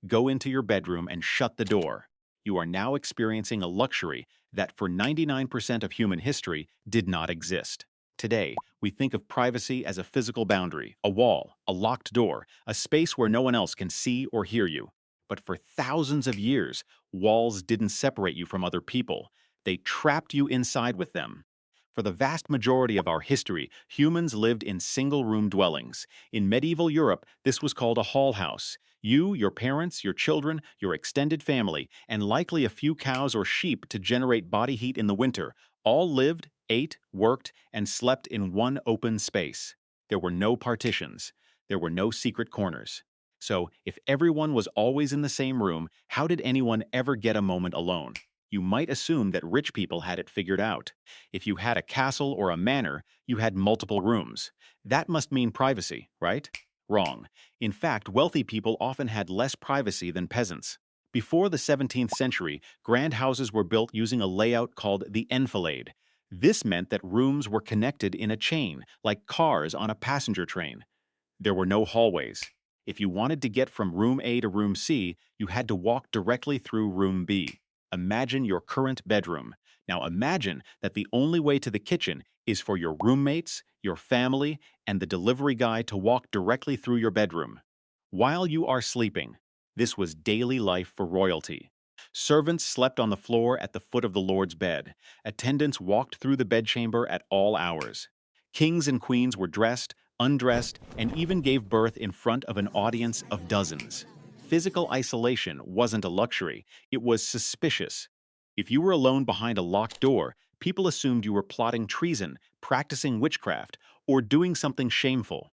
go into your bedroom and shut the door. You are now experiencing a luxury that for 99% of human history did not exist. Today, we think of privacy as a physical boundary, a wall, a locked door, a space where no one else can see or hear you. But for thousands of years, walls didn't separate you from other people. They trapped you inside with them. For the vast majority of our history, humans lived in single-room dwellings. In medieval Europe, this was called a hall house. You, your parents, your children, your extended family, and likely a few cows or sheep to generate body heat in the winter, all lived, ate, worked, and slept in one open space. There were no partitions. There were no secret corners. So, if everyone was always in the same room, how did anyone ever get a moment alone? You might assume that rich people had it figured out. If you had a castle or a manor, you had multiple rooms. That must mean privacy, right? Wrong. In fact, wealthy people often had less privacy than peasants. Before the 17th century, grand houses were built using a layout called the enfilade. This meant that rooms were connected in a chain, like cars on a passenger train. There were no hallways. If you wanted to get from room A to room C, you had to walk directly through room B. Imagine your current bedroom. Now imagine that the only way to the kitchen is for your roommates, your family, and the delivery guy to walk directly through your bedroom. While you are sleeping, this was daily life for royalty. Servants slept on the floor at the foot of the Lord's bed. Attendants walked through the bedchamber at all hours. Kings and queens were dressed, undressed, and even gave birth in front of an audience of dozens. Physical isolation wasn't a luxury, it was suspicious. If you were alone behind a locked door, people assumed you were plotting treason, practicing witchcraft, or doing something shameful.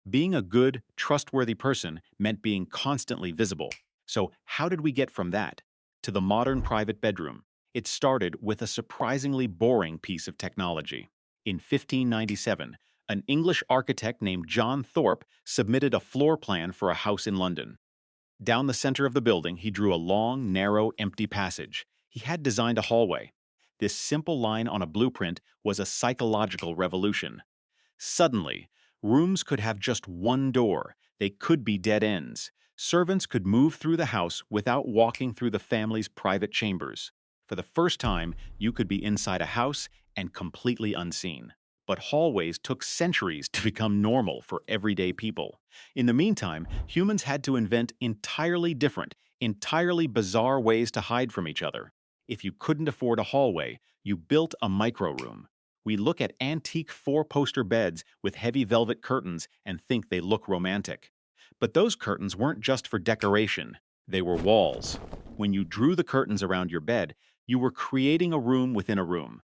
Being a good, trustworthy person meant being constantly visible. So, how did we get from that to the modern private bedroom? It started with a surprisingly boring piece of technology. In 1597, an English architect named John Thorpe submitted a floor plan for a house in London. Down the center of the building, he drew a long, narrow, empty passage. He had designed a hallway. This simple line on a blueprint was a psychological revolution. Suddenly, rooms could have just one door. They could be dead ends. Servants could move through the house without walking through the family's private chambers. For the first time, you could be inside a house and completely unseen. But hallways took centuries to become normal for everyday people. In the meantime, humans had to invent entirely different, entirely bizarre ways to hide from each other. If you couldn't afford a hallway, you built a micro-room. We look at antique four-poster beds with heavy velvet curtains and think they look romantic. But those curtains weren't just for decoration, they were walls. When you drew the curtains around your bed, you were creating a room within a room.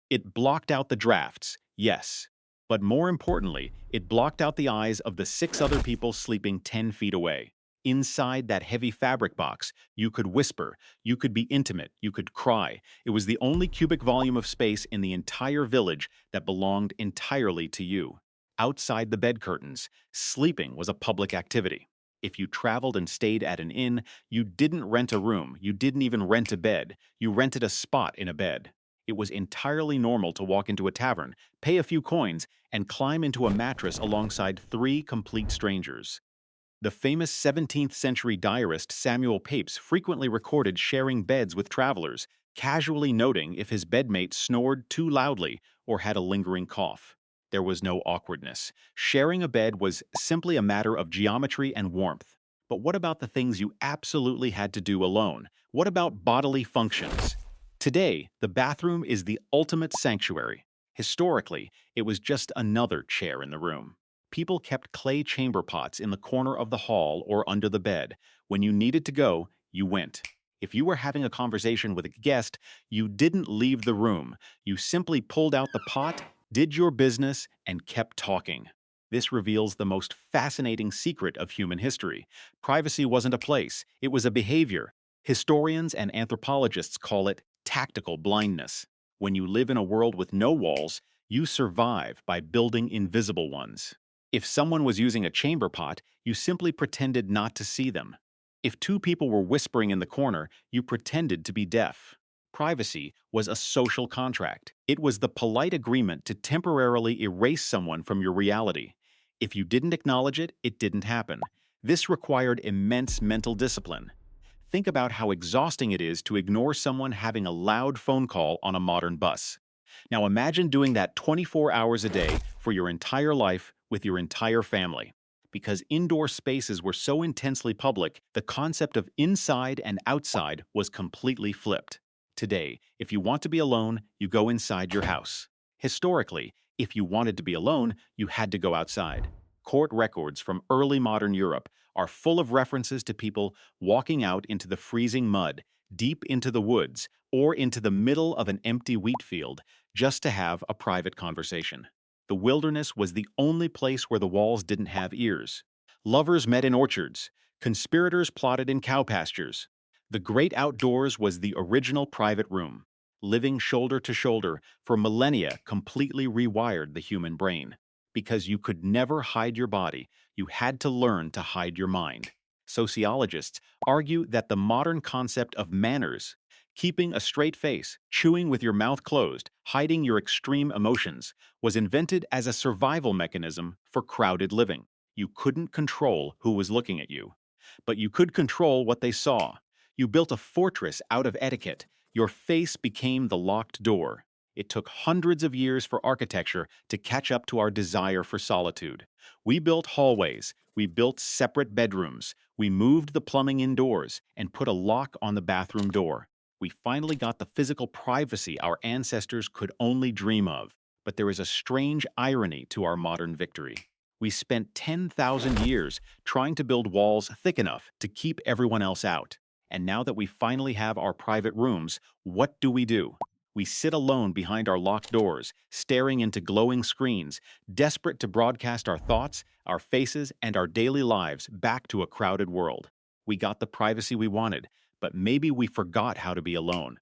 It blocked out the drafts, yes. But more importantly, it blocked out the eyes of the six other people sleeping 10 feet away. Inside that heavy fabric box, you could whisper, you could be intimate, you could cry. It was the only cubic volume of space in the entire village that belonged entirely to you. Outside the bed curtains, sleeping was a public activity. If you traveled and stayed at an inn, you didn't rent a room, you didn't even rent a bed, you rented a spot in a bed. It was entirely normal to walk into a tavern, pay a few coins, and climb into a mattress alongside three complete strangers. The famous 17th century diarist Samuel Pepys frequently recorded sharing beds with travelers, casually noting if his bedmate snored too loudly or had a lingering cough. There was no awkwardness. Sharing a bed was simply a matter of geometry and warmth. But what about the things you absolutely had to do alone? What about bodily functions? Today, the bathroom is the ultimate sanctuary. Historically, it was just another chair in the room. People kept clay chamber pots in the corner of the hall or under the bed. When you needed to go, you went. If you were having a conversation with a guest, you didn't leave the room. You simply pulled out the pot, did your business, and kept talking. This reveals the most fascinating secret of human history. Privacy wasn't a place, it was a behavior. Historians and anthropologists call it tactical blindness. When you live in a world with no walls, you survive by building invisible ones. If someone was using a chamber pot, you simply pretended not to see them. If two people were whispering in the corner, you pretended to be deaf. Privacy was a social contract. It was the polite agreement to temporarily erase someone from your reality. If you didn't acknowledge it, it didn't happen. This required immense mental discipline. Think about how exhausting it is to ignore someone having a loud phone call on a modern bus. Now imagine doing that 24 hours a day for your entire life with your entire family. Because indoor spaces were so intensely public, the concept of inside and outside was completely flipped. Today, if you want to be alone, you go inside your house. Historically, if you wanted to be alone, you had to go outside. Court records from early modern Europe are full of references to people walking out into the freezing mud, deep into the woods, or into the middle of an empty wheat field just to have a private conversation. The wilderness was the only place where the walls didn't have ears. Lovers met in orchards. Conspirators plotted in cow pastures. The great outdoors was the original private room. Living shoulder to shoulder for millennia completely rewired the human brain. Because you could never hide your body, you had to learn to hide your mind. Sociologists argue that the modern concept of manners, keeping a straight face, chewing with your mouth closed, hiding your extreme emotions, was invented as a survival mechanism for crowded living. You couldn't control who was looking at you, but you could control what they saw. You built a fortress out of etiquette. Your face became the locked door. It took hundreds of years for architecture to catch up to our desire for solitude. We built hallways, we built separate bedrooms, we moved the plumbing indoors and put a lock on the bathroom door. We finally got the physical privacy our ancestors could only dream of. But there is a strange irony to our modern victory. We spent 10,000 years trying to build walls thick enough to keep everyone else out. And now that we finally have our private rooms, what do? We sit alone behind our locked doors, staring into glowing screens, desperate to broadcast our thoughts, our faces, and our daily lives back to a crowded world. We got the privacy we wanted, but maybe we forgot how to be alone.